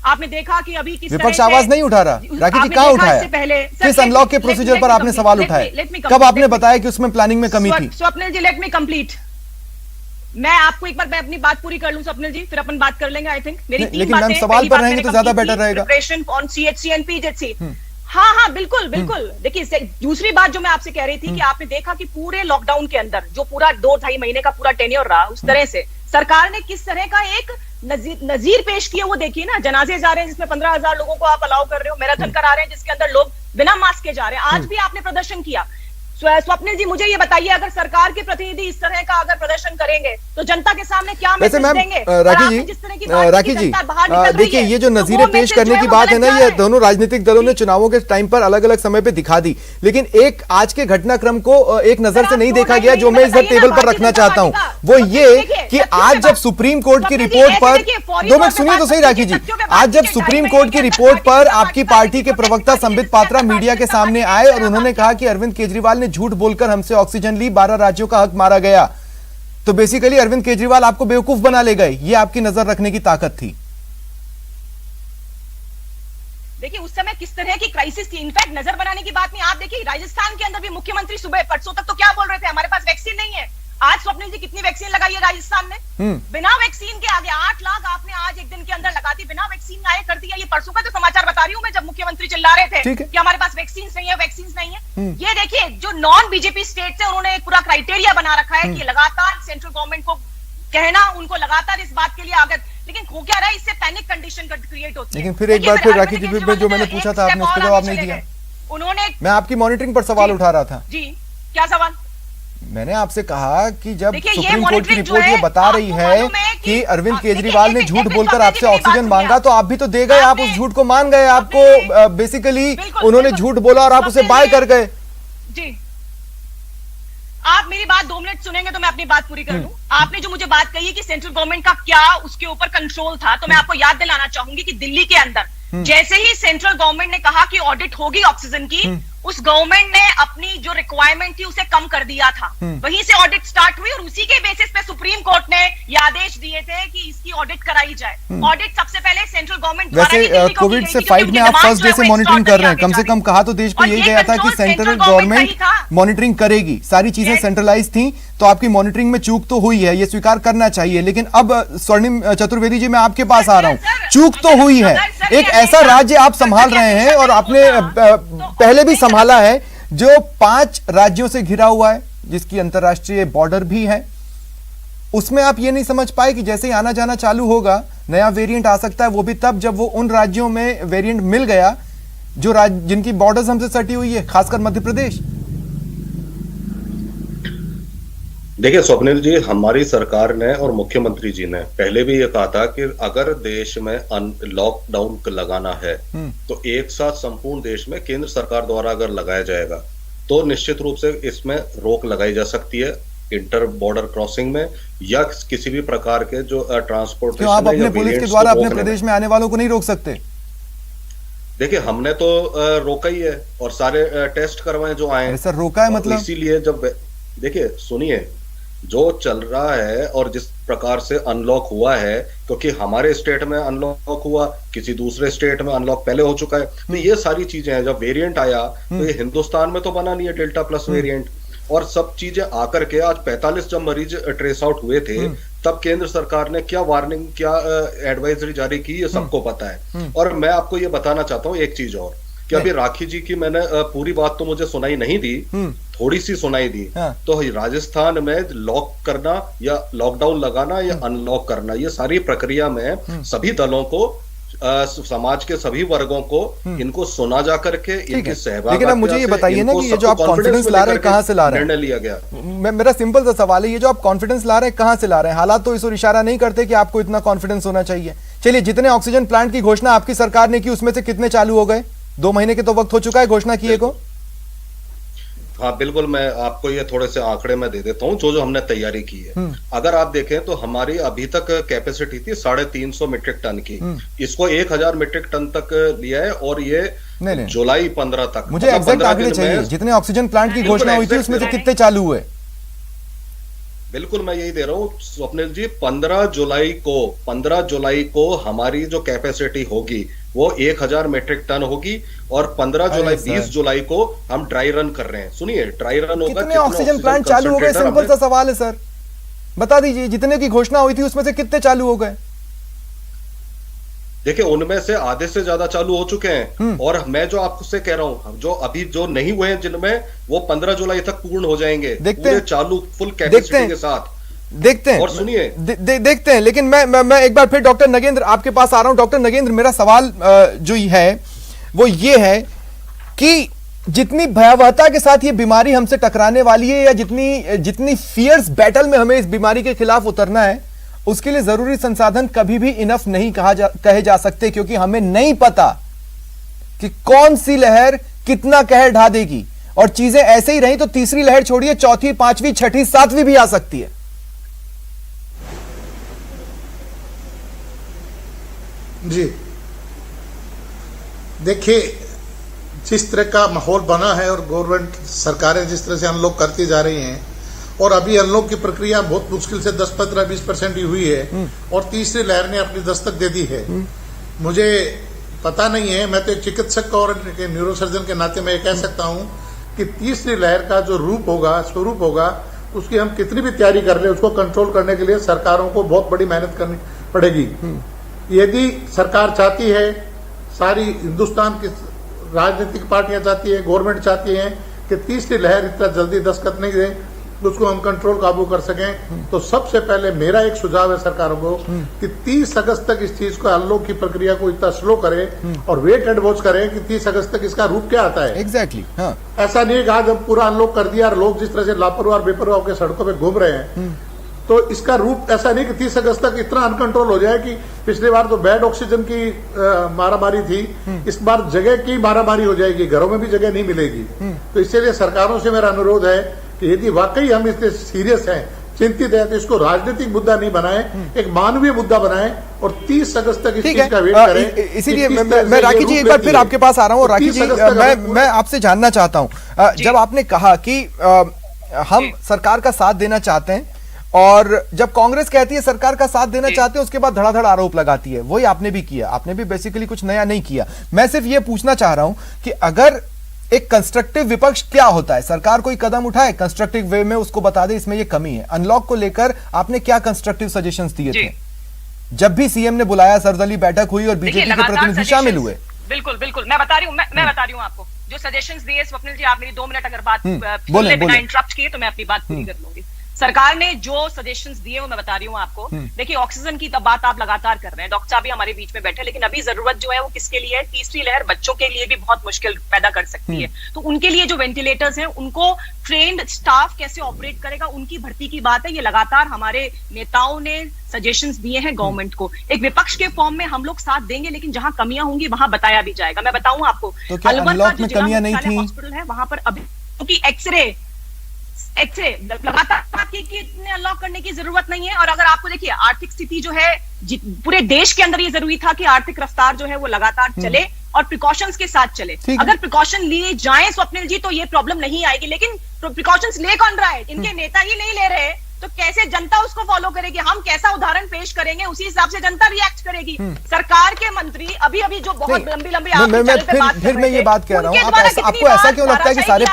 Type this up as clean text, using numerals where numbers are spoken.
आपने देखा कि अभी किस विपक्ष आवाज नहीं उठा रहा। राखी जी कहाँ उठाया? किस अनलॉक के प्रोसीजर पर आपने सवाल उठाए? कब आपने बताया कि उसमें प्लानिंग में कमी थी? स्वप्निल जी लेट मी कंप्लीट। मैं आपको एक बार मैं अपनी बात पूरी कर लूं स्वप्निल जी, फिर अपन बात कर लेंगे। आई थिंक मेरी लेकिन मैम सवाल पर रहेंगे तो ज्यादा बेटर रहेगा। Preparation on CHC and PHC. हाँ बिल्कुल बिल्कुल। देखिए दूसरी बात जो मैं आपसे कह रही थी कि आपने देखा कि पूरे लॉकडाउन के अंदर जो पूरा 2-2.5 महीने का पूरा टेन्योर रहा, उस तरह से सरकार ने किस तरह का एक नजीर पेश किया वो देखिए ना। जनाजे जा रहे हैं जिसमें 15,000 लोगों को आप अलाउ कर रहे हो, मैराथन करा रहे हैं जिसके अंदर लोग बिना मास्क के जा रहे हैं। आज भी आपने प्रदर्शन किया। स्वप्निल जी मुझे ये बताइए, अगर सरकार के प्रतिनिधि इस तरह का अगर प्रदर्शन करेंगे तो जनता के सामने क्या मैसेज देंगे? राखी जी देखिए, ये जो नजीरें पेश करने की बात है ना, ये दोनों राजनीतिक दलों ने चुनावों के टाइम पर अलग अलग समय पे दिखा दी, लेकिन एक आज के घटनाक्रम को एक नजर से नहीं देखा गया। जो मैं इस टेबल पर रखना चाहता हूं वो ये कि आज जब सुप्रीम कोर्ट की रिपोर्ट पर, 2 मिनट सुनिए तो सही राखी जी, आज जब सुप्रीम कोर्ट की रिपोर्ट पर आपकी पार्टी के प्रवक्ता संबित पात्रा मीडिया के सामने आए और उन्होंने कहा कि अरविंद केजरीवाल ने झूठ बोलकर हमसे ऑक्सीजन ली, 12 राज्यों का हक मारा गया, तो बेसिकली अरविंद केजरीवाल आपको बेवकूफ बना ले गए। ये आपकी नजर रखने की ताकत थी। देखिए उस समय किस तरह की क्राइसिस थी। इनफैक्ट नजर बनाने की बात नहीं, आप देखिए राजस्थान के अंदर भी मुख्यमंत्री सुबह परसों तक तो क्या बोल रहे थे, हमारे पास वैक्सीन नहीं है। आज स्वप्निल जी कितनी वैक्सीन लगाई है राजस्थान ने? बिना वैक्सीन के आगे 8 लाख आपने आज एक दिन के अंदर लगा दी, बिना वैक्सीन आए कर दिया। ये परसों का तो समाचार बता रही हूं मैं, जब मुख्यमंत्री चिल्ला रहे थे कि हमारे पास वैक्सीन नहीं है, वैक्सीन नहीं है। ये देखिए जो नॉन बीजेपी स्टेट है उन्होंने एक पूरा क्राइटेरिया बना रखा है कि लगातार सेंट्रल गवर्नमेंट को कहना, उनको लगातार इस बात के लिए आगे, लेकिन हो क्या रहा है, इससे पैनिक कंडीशन क्रिएट होती है। लेकिन फिर एक बार फिर राखी जी जो मैंने पूछा था आपने उसका जवाब नहीं दिया। उन्होंने, मैं आपकी मॉनिटरिंग पर सवाल उठा रहा था। जी क्या सवाल? मैंने आपसे कहा कि जब सुप्रीम कोर्ट की रिपोर्ट ये बता रही है कि अरविंद केजरीवाल ने झूठ बोलकर आपसे ऑक्सीजन मांगा, तो आप भी तो दे गए, आप उस झूठ को मान गए। आपको बेसिकली उन्होंने झूठ बोला और आप उसे बाय कर गए। जी आप मेरी बात 2 मिनट सुनेंगे तो मैं अपनी बात पूरी कर लूं। आपने जो मुझे बात कही है कि सेंट्रल गवर्नमेंट का क्या उसके ऊपर कंट्रोल था, तो मैं आपको याद दिलाना चाहूंगी कि दिल्ली के अंदर जैसे ही सेंट्रल गवर्नमेंट ने कहा कि ऑडिट होगी ऑक्सीजन की, उस गवर्नमेंट ने अपनी जो रिक्वायरमेंट थी उसे कम कर दिया था। वहीं से ऑडिट स्टार्ट हुई और उसी के बेसिस पे सुप्रीम कोर्ट ने ये आदेश दिए थे कि इसकी ऑडिट कराई जाए। ऑडिट सबसे पहले सेंट्रल गवर्नमेंट वैसे कोविड से फाइट में आप फर्स्ट डे से मॉनिटरिंग कर रहे हैं, कम से कम कहा तो देश को यही गया था कि सेंट्रल गवर्नमेंट मॉनिटरिंग करेगी, सारी चीजें सेंट्रलाइज थी, तो आपकी मॉनिटरिंग में चूक तो हुई है, ये स्वीकार करना चाहिए। लेकिन अब स्वर्णिम चतुर्वेदी जी मैं आपके पास आ रहा हूं, चूक तो हुई है। एक ऐसा राज्य आप संभाल रहे हैं और आपने पहले भी संभाला है जो 5 राज्यों से घिरा हुआ है, जिसकी अंतरराष्ट्रीय बॉर्डर भी है, उसमें आप ये नहीं समझ पाए कि जैसे ही आना जाना चालू होगा नया वेरिएंट आ सकता है, वो भी तब जब वो उन राज्यों में वेरिएंट मिल गया जो जिनकी बॉर्डर्स हमसे सटी हुई है, खासकर मध्य प्रदेश। देखिए स्वप्निल जी, हमारी सरकार ने और मुख्यमंत्री जी ने पहले भी ये कहा था कि अगर देश में लॉकडाउन लगाना है तो एक साथ संपूर्ण देश में केंद्र सरकार द्वारा अगर लगाया जाएगा तो निश्चित रूप से इसमें रोक लगाई जा सकती है, इंटर बॉर्डर क्रॉसिंग में या किसी भी प्रकार के जो ट्रांसपोर्टेशन। आप अपने पुलिस के द्वारा अपने प्रदेश में आने वालों को नहीं रोक सकते? देखिए हमने तो रोका ही है और सारे टेस्ट करवाए जो आए। सर रोका है मतलब? इसीलिए जब देखिए सुनिए, जो चल रहा है और जिस प्रकार से अनलॉक हुआ है, क्योंकि हमारे स्टेट में अनलॉक हुआ, किसी दूसरे स्टेट में अनलॉक पहले हो चुका है, तो ये सारी चीजें हैं। जब वेरिएंट आया तो ये हिंदुस्तान में तो बना नहीं है डेल्टा प्लस वेरिएंट, और सब चीजें आकर के आज 45 जब मरीज ट्रेस आउट हुए थे तब केंद्र सरकार ने क्या वार्निंग, क्या एडवाइजरी जारी की, ये सबको पता है। और मैं आपको ये बताना चाहता हूँ एक चीज और, कि अभी राखी जी की मैंने पूरी बात तो मुझे सुनाई नहीं दी, थोड़ी सी सुनाई दी। तो राजस्थान में लॉक करना या लॉकडाउन लगाना या अनलॉक करना, ये सारी प्रक्रिया में सभी दलों को, समाज के सभी वर्गों को इनको सुना जा करके इनकी सहभागिता। लेकिन अब मुझे ये बताइए ना कि ये जो आप कॉन्फिडेंस ला रहे हैं कहां से ला रहे हैं? निर्णय लिया गया। मेरा सिंपल सा सवाल है, ये जो आप कॉन्फिडेंस ला रहे हैं कहां से ला रहे हैं? हालात तो इस ओर इशारा नहीं करते कि आपको इतना कॉन्फिडेंस होना चाहिए। चलिए, जितने ऑक्सीजन प्लांट की घोषणा आपकी सरकार ने की उसमें से कितने चालू हो गए? 2 महीने के तो वक्त हो चुका है घोषणा किए को। हाँ बिल्कुल, मैं आपको ये थोड़े से आंकड़े में दे देता हूँ जो हमने तैयारी की है। अगर आप देखें तो हमारी अभी तक कैपेसिटी थी 350 मीट्रिक टन की, इसको 1000 मीट्रिक टन तक लिया है और ये जुलाई 15 तक। मुझे एग्जैक्ट आंकड़े चाहिए, जितने ऑक्सीजन प्लांट की घोषणा हुई थी उसमें से कितने चालू हुए? बिल्कुल मैं यही दे रहा हूँ स्वप्निल जी। 15 जुलाई को हमारी जो कैपेसिटी होगी वो 1000 मेट्रिक टन होगी, और 15 जुलाई 20 जुलाई को हम ड्राई रन कर रहे हैं। सुनिए, ड्राई रन होगा। कितने ऑक्सीजन प्लांट चालू हो गए? सिंपल सा सवाल है सर, बता दीजिए। जितने की घोषणा हुई थी उसमें से कितने चालू हो गए? देखिए, उनमें से आधे से ज्यादा चालू हो चुके हैं, और मैं जो आपसे कह रहा हूं, जो अभी जो नहीं हुए हैं जिनमें, वो 15 जुलाई तक पूर्ण हो जाएंगे, पूरे चालू फुल कैपेसिटी के साथ। देखते हैं, और सुनिए, देखते हैं। लेकिन मैं एक बार फिर डॉक्टर नगेंद्र आपके पास आ रहा हूं। डॉक्टर नगेंद्र, मेरा सवाल जो है वो ये है कि जितनी भयावहता के साथ ये बीमारी हमसे टकराने वाली है, या जितनी फियर्स बैटल में हमें इस बीमारी के खिलाफ उतरना है, उसके लिए जरूरी संसाधन कभी भी इनफ नहीं कहे जा सकते, क्योंकि हमें नहीं पता कि कौन सी लहर कितना कहर ढा देगी। और चीजें ऐसे ही रही तो तीसरी लहर छोड़िए, चौथी, पांचवी, छठी, सातवीं भी आ सकती है। जी देखिए, जिस तरह का माहौल बना है और गवर्नमेंट सरकारें जिस तरह से अनलॉक करती जा रही हैं, और अभी अनलॉक की प्रक्रिया बहुत मुश्किल से 10, 15, 20% ही हुई है, और तीसरी लहर ने अपनी दस्तक दे दी है। मुझे पता नहीं है, मैं तो एक चिकित्सक और न्यूरोसर्जन के नाते मैं कह सकता हूं कि तीसरी लहर का जो स्वरूप होगा, उसकी हम कितनी भी तैयारी कर ले, उसको कंट्रोल करने के लिए सरकारों को बहुत बड़ी मेहनत करनी पड़ेगी। यदि सरकार चाहती है, सारी हिंदुस्तान की राजनीतिक पार्टियां चाहती है, गवर्नमेंट चाहती है कि तीसरी लहर इतना जल्दी दस्तक नहीं दे, उसको हम कंट्रोल काबू कर सकें, तो सबसे पहले मेरा एक सुझाव है सरकारों को कि 30 अगस्त तक इस चीज को अनलॉक की प्रक्रिया को इतना स्लो करें, और वेट एंड वॉच करें कि 30 अगस्त तक इसका रूप क्या आता है। एग्जैक्टली हाँ। ऐसा नहीं है कि आज हम पूरा अनलॉक कर दिया और लोग जिस तरह से लापरवाह और बेपरवाह होकर सड़कों पर घूम रहे हैं, तो इसका रूप ऐसा नहीं कि 30 अगस्त तक इतना अनकंट्रोल हो जाए कि पिछली बार तो बेड ऑक्सीजन की मारामारी थी, इस बार जगह की मारामारी हो जाएगी, घरों में भी जगह नहीं मिलेगी। तो इसलिए सरकारों से मेरा अनुरोध है कि यदि वाकई हम इससे सीरियस हैं, चिंतित है, तो इसको राजनीतिक मुद्दा नहीं बनाए, एक मानवीय मुद्दा बनाए, और 30 अगस्त तक इस चीज का वेट करें। इसीलिए मैं राखी जी एक बार फिर आपके पास आ रहा हूँ। राखी जी, मैं आपसे जानना चाहता हूँ, जब आपने कहा कि हम सरकार का साथ देना चाहते हैं, और जब कांग्रेस कहती है सरकार का साथ देना चाहते हैं, उसके बाद धड़ाधड़ आरोप लगाती है, वही आपने भी किया। आपने भी बेसिकली कुछ नया नहीं किया। मैं सिर्फ ये पूछना चाह रहा हूं कि अगर एक कंस्ट्रक्टिव विपक्ष क्या होता है, सरकार कोई कदम उठाए कंस्ट्रक्टिव वे में, उसको बता दे इसमें ये कमी है। अनलॉक को लेकर आपने क्या कंस्ट्रक्टिव सजेशंस दिए थे जब भी सीएम ने बुलाया, सर्वदलीय बैठक हुई और बीजेपी के प्रतिनिधि शामिल हुए? बिल्कुल बिल्कुल, मैं बता रही हूँ, मैं बता रही हूँ आपको जो सजेशंस दिए। स्वप्निल जी, आप मेरी 2 मिनट अगर बात बिना इंटरप्ट किए तो मैं अपनी बात पूरी कर लूंगी। सरकार ने जो सजेशंस दिए वो मैं बता रही हूँ आपको। देखिए, ऑक्सीजन की बात आप लगातार कर रहे हैं, डॉक्टर साहब भी हमारे बीच में बैठे, लेकिन अभी जरूरत जो है वो किसके लिए है? तीसरी लहर बच्चों के लिए भी बहुत मुश्किल पैदा कर सकती है। तो उनके लिए जो वेंटिलेटर्स हैं, उनको ट्रेन्ड स्टाफ कैसे ऑपरेट करेगा, उनकी भर्ती की बात है। ये लगातार हमारे नेताओं ने सजेशंस दिए हैं गवर्नमेंट को। एक विपक्ष के फॉर्म में हम लोग साथ देंगे, लेकिन जहां कमियां होंगी वहां बताया भी जाएगा। मैं बताऊं आपको, अनलॉक में कमियां नहीं थी, हॉस्पिटल है वहां पर अभी क्योंकि एक्सरे लगातार कि इतने अनलॉक करने की जरूरत नहीं है। और अगर आपको देखिए, आर्थिक स्थिति जो है पूरे देश के अंदर, ये जरूरी था कि आर्थिक रफ्तार जो है वो लगातार चले और प्रिकॉशंस के साथ चले। अगर प्रिकॉशन लिए जाएं स्वप्निल जी, तो ये प्रॉब्लम नहीं आएगी। लेकिन प्रिकॉशंस ले कौन रहा है? इनके नेता ही नहीं ले रहे, तो कैसे जनता उसको फॉलो करेगी? हम कैसा उदाहरण पेश करेंगे, उसी हिसाब से जनता रिएक्ट करेगी। सरकार के मंत्री अभी जो बहुत लंबी फिर मैं ये बात कह रहा हूँ, आपको ऐसा क्यों लगता है कि सारे